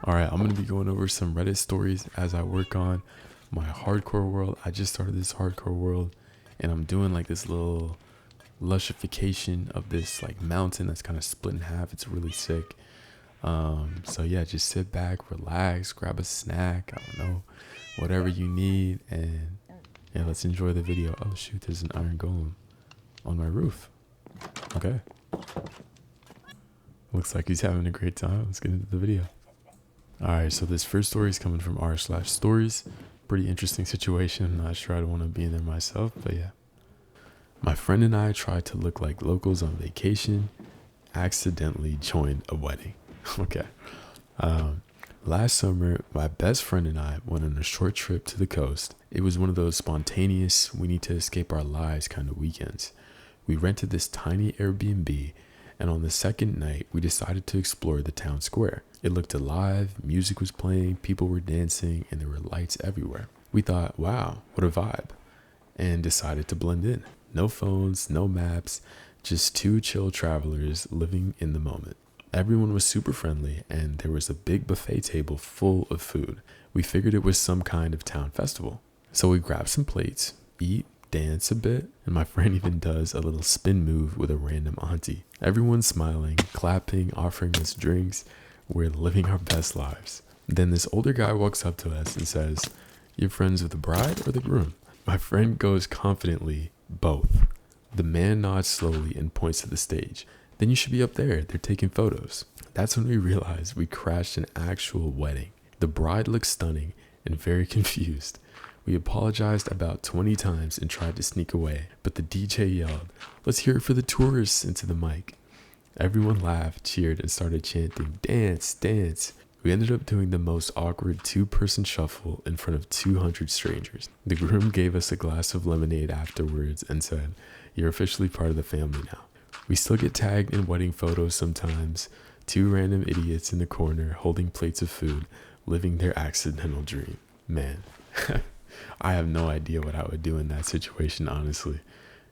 All right, I'm going to be going over some Reddit stories as I work on my hardcore world. I just started this hardcore world and I'm doing like this little lushification of this like mountain that's kind of split in half. It's really sick. So yeah, just sit back, relax, grab a snack, I don't know, whatever you need, and yeah, let's enjoy the video. Oh shoot, there's an iron golem on my roof. Okay. Looks like he's having a great time. Let's get into the video. Alright, so this first story is coming from r/stories. Pretty interesting situation. I'm not sure I'd want to be in there myself, but yeah. My friend and I tried to look like locals on vacation, accidentally joined a wedding. Okay. Last summer, my best friend and I went on a short trip to the coast. It was one of those spontaneous, we need to escape our lives kind of weekends. We rented this tiny Airbnb, and on the second night, we decided to explore the town square. It looked alive, music was playing, people were dancing, and there were lights everywhere. We thought, wow, what a vibe, and decided to blend in. No phones, no maps, just two chill travelers living in the moment. Everyone was super friendly, and there was a big buffet table full of food. We figured it was some kind of town festival. So we grabbed some plates, eat, dance a bit, and my friend even does a little spin move with a random auntie. Everyone's smiling, clapping, offering us drinks. We're living our best lives. Then this older guy walks up to us and says, "You're friends with the bride or the groom?" My friend goes confidently, "Both." The man nods slowly and points to the stage. "Then you should be up there. They're taking photos." That's when we realized we crashed an actual wedding. The bride looked stunning and very confused. We apologized about 20 times and tried to sneak away, but the DJ yelled, "Let's hear it for the tourists," into the mic. Everyone laughed, cheered, and started chanting, "Dance, dance." We ended up doing the most awkward two-person shuffle in front of 200 strangers. The groom gave us a glass of lemonade afterwards and said, "You're officially part of the family now." We still get tagged in wedding photos sometimes. Two random idiots in the corner holding plates of food, living their accidental dream. Man, I have no idea what I would do in that situation, honestly.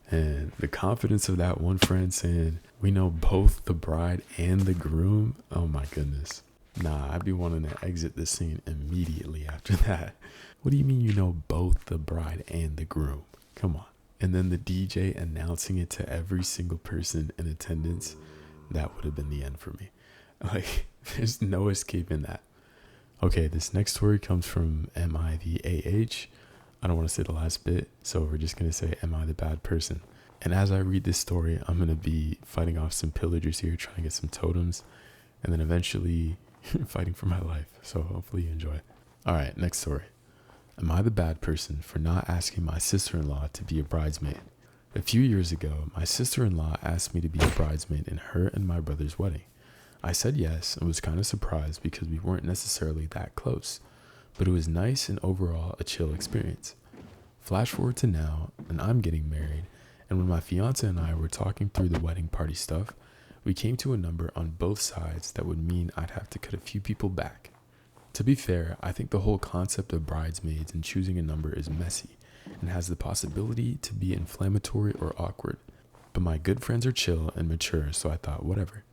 And the confidence of that one friend saying, "We know both the bride and the groom." Oh my goodness. Nah, I'd be wanting to exit the scene immediately after that. What do you mean you know both the bride and the groom? Come on. And then the DJ announcing it to every single person in attendance. That would have been the end for me. Like, there's no escaping that. Okay, this next story comes from Am I the AH? I don't want to say the last bit, so we're just going to say, "Am I the bad person?" And as I read this story, I'm going to be fighting off some pillagers here, trying to get some totems, and then eventually fighting for my life. So hopefully you enjoy. All right, next story. Am I the bad person for not asking my sister-in-law to be a bridesmaid? A few years ago, my sister-in-law asked me to be a bridesmaid in her and my brother's wedding. I said yes and was kind of surprised because we weren't necessarily that close, but it was nice and overall a chill experience. Flash forward to now, and I'm getting married, and when my fiance and I were talking through the wedding party stuff, we came to a number on both sides that would mean I'd have to cut a few people back. To be fair, I think the whole concept of bridesmaids and choosing a number is messy and has the possibility to be inflammatory or awkward. But my good friends are chill and mature, so I thought, whatever.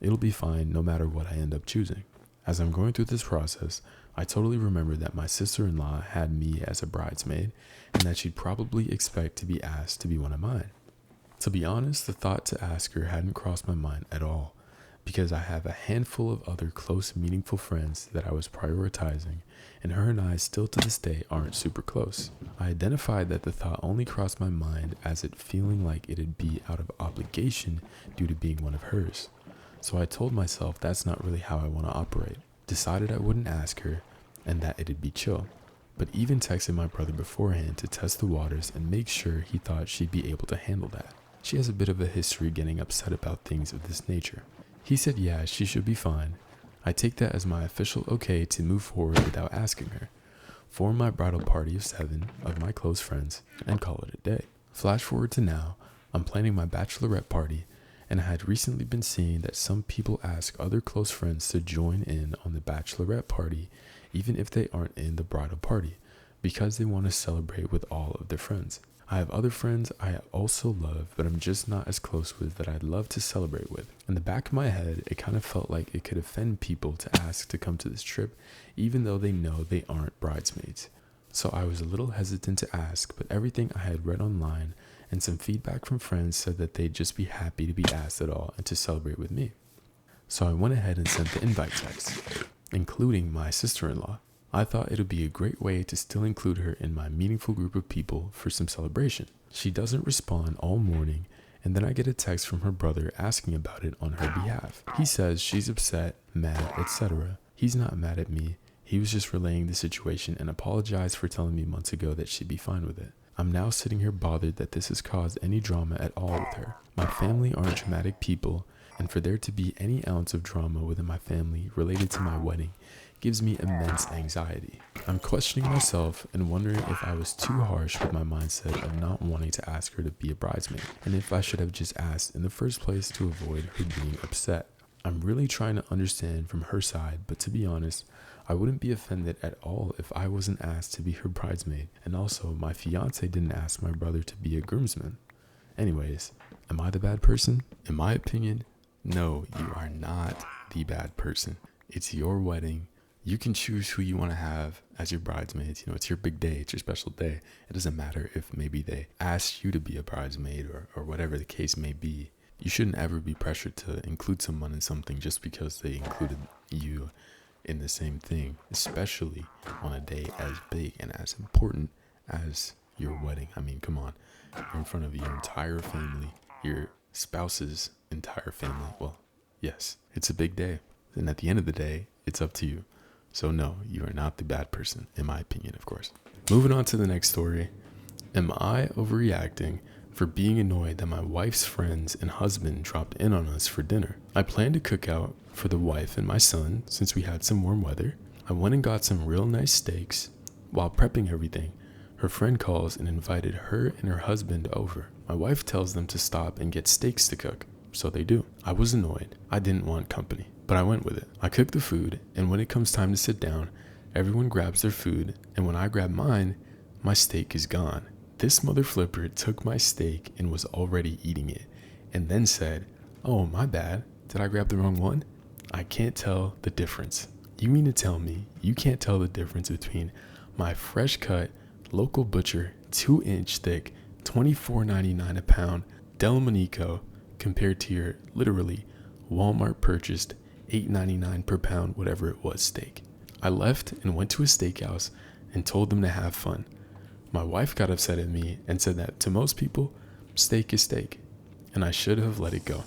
It'll be fine no matter what I end up choosing. As I'm going through this process, I totally remembered that my sister-in-law had me as a bridesmaid and that she'd probably expect to be asked to be one of mine. To be honest, the thought to ask her hadn't crossed my mind at all, because I have a handful of other close, meaningful friends that I was prioritizing, and her and I still to this day aren't super close. I identified that the thought only crossed my mind as it feeling like it'd be out of obligation due to being one of hers. So I told myself that's not really how I want to operate. Decided I wouldn't ask her, and that it'd be chill. But even texted my brother beforehand to test the waters and make sure he thought she'd be able to handle that. She has a bit of a history getting upset about things of this nature. He said yeah, she should be fine. I take that as my official okay to move forward without asking her. Form my bridal party of 7 of my close friends and call it a day. Flash forward to now, I'm planning my bachelorette party, and I had recently been seeing that some people ask other close friends to join in on the bachelorette party even if they aren't in the bridal party, because they want to celebrate with all of their friends. I have other friends I also love, but I'm just not as close with that I'd love to celebrate with. In the back of my head, it kind of felt like it could offend people to ask to come to this trip, even though they know they aren't bridesmaids. So I was a little hesitant to ask, but everything I had read online and some feedback from friends said that they'd just be happy to be asked at all and to celebrate with me. So I went ahead and sent the invite text, including my sister-in-law. I thought it would be a great way to still include her in my meaningful group of people for some celebration. She doesn't respond all morning, and then I get a text from her brother asking about it on her behalf. He says she's upset, mad, etc. He's not mad at me. He was just relaying the situation and apologized for telling me months ago that she'd be fine with it. I'm now sitting here bothered that this has caused any drama at all with her. My family aren't dramatic people, and for there to be any ounce of drama within my family related to my wedding gives me immense anxiety. I'm questioning myself and wondering if I was too harsh with my mindset of not wanting to ask her to be a bridesmaid, and if I should have just asked in the first place to avoid her being upset. I'm really trying to understand from her side, but to be honest, I wouldn't be offended at all if I wasn't asked to be her bridesmaid, and also my fiance didn't ask my brother to be a groomsman. Anyways, am I the bad person? In my opinion, no, you are not the bad person. It's your wedding. You can choose who you want to have as your bridesmaids. You know, it's your big day. It's your special day. It doesn't matter if maybe they asked you to be a bridesmaid or whatever the case may be. You shouldn't ever be pressured to include someone in something just because they included you in the same thing, especially on a day as big and as important as your wedding. I mean, come on. You're in front of your entire family, your spouse's entire family. Well, yes, it's a big day. And at the end of the day, it's up to you. So no, you are not the bad person, in my opinion, of course. Moving on to the next story. Am I overreacting for being annoyed that my wife's friends and husband dropped in on us for dinner? I planned a cookout for the wife and my son since we had some warm weather. I went and got some real nice steaks. While prepping everything, her friend calls and invited her and her husband over. My wife tells them to stop and get steaks to cook. So they do. I was annoyed. I didn't want company, but I went with it. I cooked the food, and when it comes time to sit down, everyone grabs their food, and when I grab mine, my steak is gone. This mother flipper took my steak and was already eating it, and then said, "Oh, my bad. Did I grab the wrong one? I can't tell the difference." You mean to tell me you can't tell the difference between my fresh cut, local butcher, 2-inch thick, $24.99 a pound, Delmonico, compared to your literally Walmart purchased $8.99 per pound, whatever it was, steak? I left and went to a steakhouse and told them to have fun. My wife got upset at me and said that to most people, steak is steak, and I should have let it go.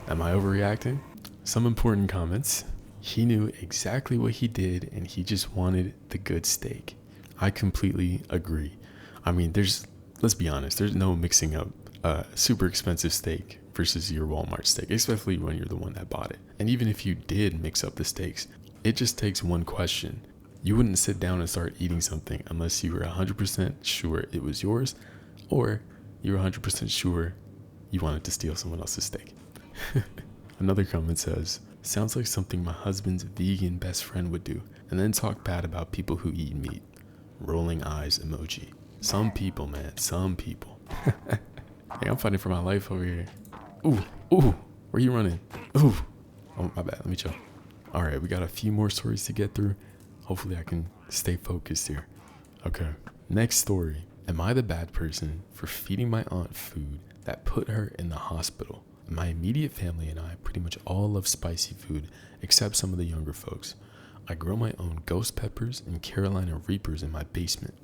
Am I overreacting? Some important comments. He knew exactly what he did and he just wanted the good steak. I completely agree. I mean, let's be honest, there's no mixing up super expensive steak versus your Walmart steak, especially when you're the one that bought it. And even if you did mix up the steaks, it just takes one question. You wouldn't sit down and start eating something unless you were 100% sure it was yours, or you were 100% sure you wanted to steal someone else's steak. Another comment says, "Sounds like something my husband's vegan best friend would do, and then talk bad about people who eat meat." Rolling eyes emoji. Some people, man, some people. Hey, I'm fighting for my life over here. Ooh, where you running? Ooh, oh, my bad, let me chill. All right, we got a few more stories to get through. Hopefully I can stay focused here. Okay, next story. Am I the bad person for feeding my aunt food that put her in the hospital? My immediate family and I pretty much all love spicy food, except some of the younger folks. I grow my own ghost peppers and Carolina Reapers in my basement.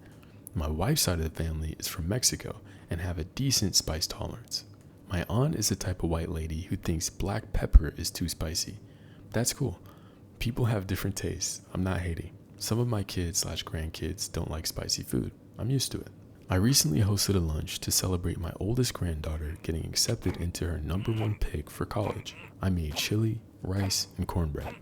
My wife's side of the family is from Mexico and have a decent spice tolerance. My aunt is the type of white lady who thinks black pepper is too spicy. That's cool. People have different tastes. I'm not hating. Some of my kids/grandkids don't like spicy food. I'm used to it. I recently hosted a lunch to celebrate my oldest granddaughter getting accepted into her #1 pick for college. I made chili, rice, and cornbread.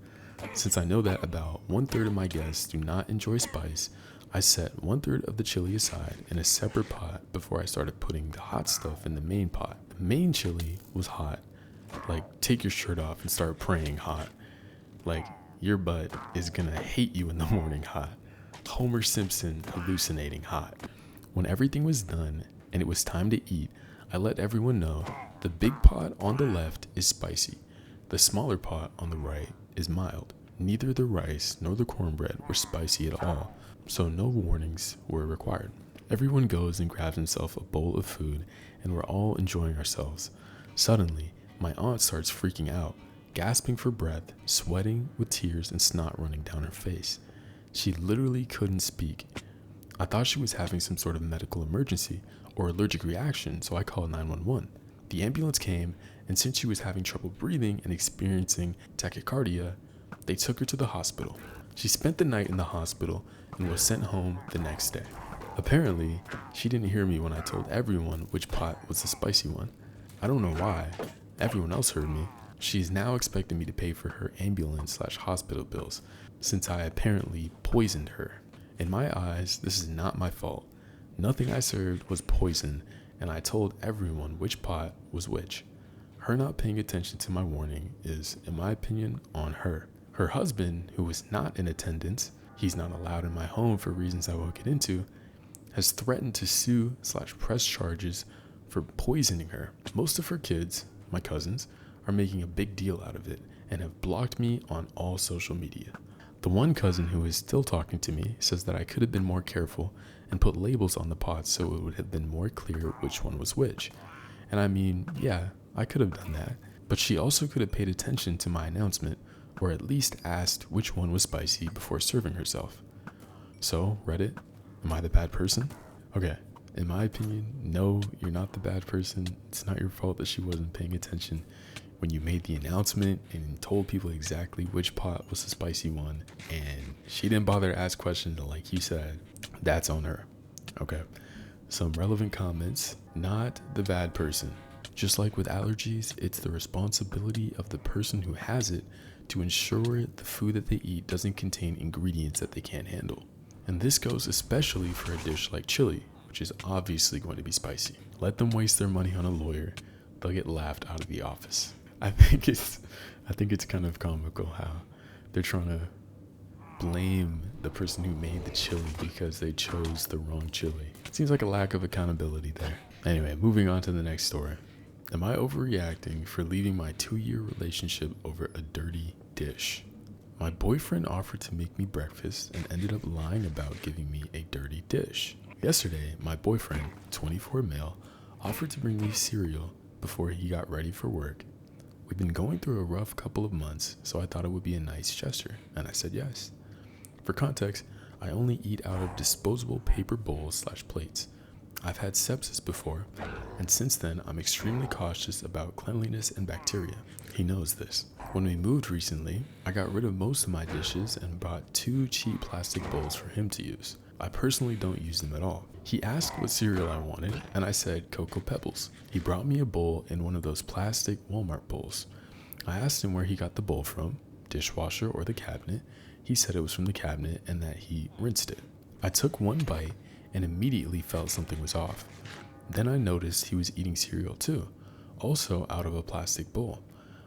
Since I know that about 1/3 of my guests do not enjoy spice, I set 1/3 of the chili aside in a separate pot before I started putting the hot stuff in the main pot. The main chili was hot. Like, take your shirt off and start praying hot. Like, your butt is gonna hate you in the morning hot. Homer Simpson hallucinating hot. When everything was done and it was time to eat, I let everyone know the big pot on the left is spicy. The smaller pot on the right is mild. Neither the rice nor the cornbread were spicy at all, so no warnings were required. Everyone goes and grabs himself a bowl of food, and we're all enjoying ourselves. Suddenly, my aunt starts freaking out, gasping for breath, sweating with tears and snot running down her face. She literally couldn't speak. I thought she was having some sort of medical emergency or allergic reaction, so I called 911. The ambulance came, and since she was having trouble breathing and experiencing tachycardia, they took her to the hospital. She spent the night in the hospital and was sent home the next day. Apparently, she didn't hear me when I told everyone which pot was the spicy one. I don't know why. Everyone else heard me. She's now expecting me to pay for her ambulance/hospital bills, since I apparently poisoned her. In my eyes, this is not my fault. Nothing I served was poison, and I told everyone which pot was which. Her not paying attention to my warning is, in my opinion, on her. Her husband, who was not in attendance, he's not allowed in my home for reasons I won't get into, has threatened to sue/press charges for poisoning her. Most of her kids, my cousins, are making a big deal out of it and have blocked me on all social media. The one cousin who is still talking to me says that I could have been more careful and put labels on the pots so it would have been more clear which one was which. And I mean, yeah, I could have done that, but she also could have paid attention to my announcement or at least asked which one was spicy before serving herself. So, Reddit, am I the bad person? Okay, in my opinion, no, you're not the bad person. It's not your fault that she wasn't paying attention when you made the announcement and told people exactly which pot was the spicy one, and she didn't bother to ask questions like you said. That's on her. Okay, some relevant comments. Not the bad person. Just like with allergies, it's the responsibility of the person who has it to ensure the food that they eat doesn't contain ingredients that they can't handle. And this goes especially for a dish like chili, which is obviously going to be spicy. Let them waste their money on a lawyer. They'll get laughed out of the office. I think it's kind of comical how they're trying to blame the person who made the chili because they chose the wrong chili. Seems like a lack of accountability there. Anyway, moving on to the next story. Am I overreacting for leaving my 2-year relationship over a dirty dish? My boyfriend offered to make me breakfast and ended up lying about giving me a dirty dish. Yesterday, my boyfriend, 24 male, offered to bring me cereal before he got ready for work. We've been going through a rough couple of months, so I thought it would be a nice gesture, and I said yes. For context, I only eat out of disposable paper bowls/plates. I've had sepsis before, and since then I'm extremely cautious about cleanliness and bacteria. He knows this. When we moved recently, I got rid of most of my dishes and bought 2 cheap plastic bowls for him to use. I personally don't use them at all. He asked what cereal I wanted, and I said Cocoa Pebbles. He brought me a bowl in one of those plastic Walmart bowls. I asked him where he got the bowl from, dishwasher or the cabinet. He said it was from the cabinet and that he rinsed it. I took one bite and immediately felt something was off. Then I noticed he was eating cereal too, also out of a plastic bowl.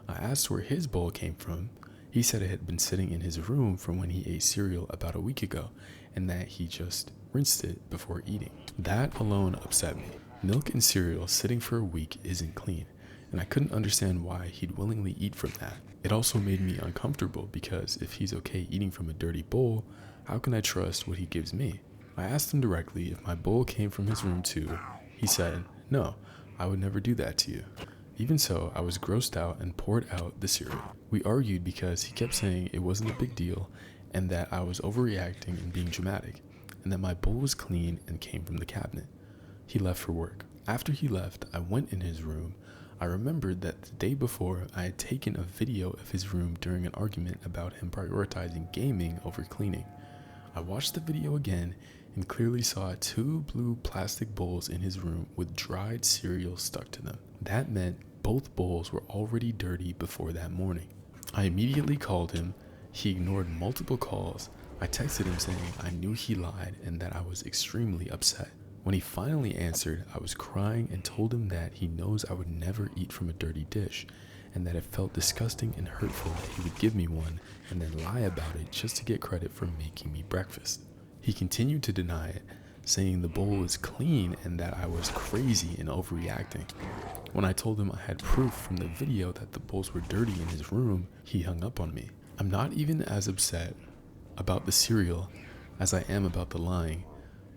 I asked where his bowl came from. He said it had been sitting in his room from when he ate cereal about a week ago, and that he just rinsed it before eating. That alone upset me. Milk and cereal sitting for a week isn't clean, and I couldn't understand why he'd willingly eat from that. It also made me uncomfortable because if he's okay eating from a dirty bowl, how can I trust what he gives me? I asked him directly if my bowl came from his room too. He said, no, I would never do that to you. Even so, I was grossed out and poured out the cereal. We argued because he kept saying it wasn't a big deal and that I was overreacting and being dramatic, and that my bowl was clean and came from the cabinet. He left for work. After he left, I went in his room. I remembered that the day before, I had taken a video of his room during an argument about him prioritizing gaming over cleaning. I watched the video again and clearly saw 2 blue plastic bowls in his room with dried cereal stuck to them. That meant both bowls were already dirty before that morning. I immediately called him. He ignored multiple calls. I texted him saying I knew he lied and that I was extremely upset. When he finally answered, I was crying and told him that he knows I would never eat from a dirty dish and that it felt disgusting and hurtful that he would give me one and then lie about it just to get credit for making me breakfast. He continued to deny it, saying the bowl was clean and that I was crazy and overreacting. When I told him I had proof from the video that the bowls were dirty in his room, he hung up on me. I'm not even as upset about the cereal as I am about the lying,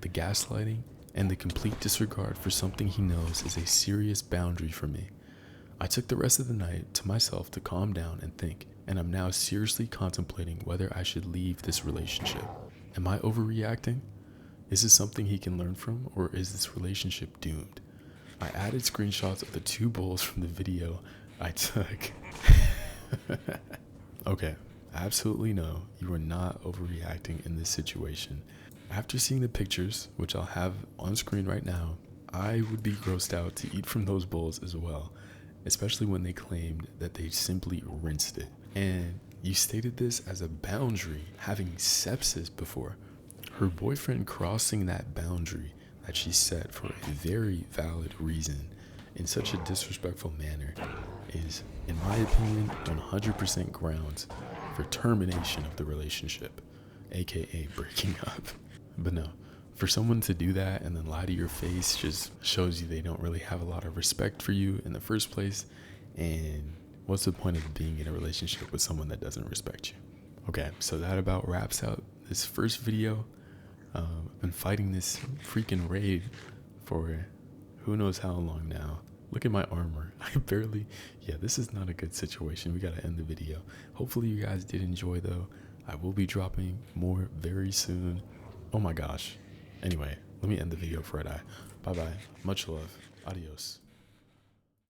the gaslighting, and the complete disregard for something he knows is a serious boundary for me. I took the rest of the night to myself to calm down and think, and I'm now seriously contemplating whether I should leave this relationship. Am I overreacting? Is this something he can learn from, or is this relationship doomed? I added screenshots of the 2 bowls from the video I took. Okay, absolutely no, you are not overreacting in this situation. After seeing the pictures, which I'll have on screen right now, I would be grossed out to eat from those bowls as well, especially when they claimed that they simply rinsed it. And you stated this as a boundary, having sepsis before. Her boyfriend crossing that boundary that she set for a very valid reason in such a disrespectful manner is, in my opinion, 100% grounds for termination of the relationship, aka breaking up. But no, for someone to do that and then lie to your face just shows you they don't really have a lot of respect for you in the first place. And what's the point of being in a relationship with someone that doesn't respect you? Okay, so that about wraps out this first video. I've been fighting this freaking raid for who knows how long now. Look at my armor. This is not a good situation. We gotta end the video. Hopefully you guys did enjoy though. I will be dropping more very soon. Oh my gosh. Anyway, let me end the video for Red Eye. Bye bye. Much love. Adios.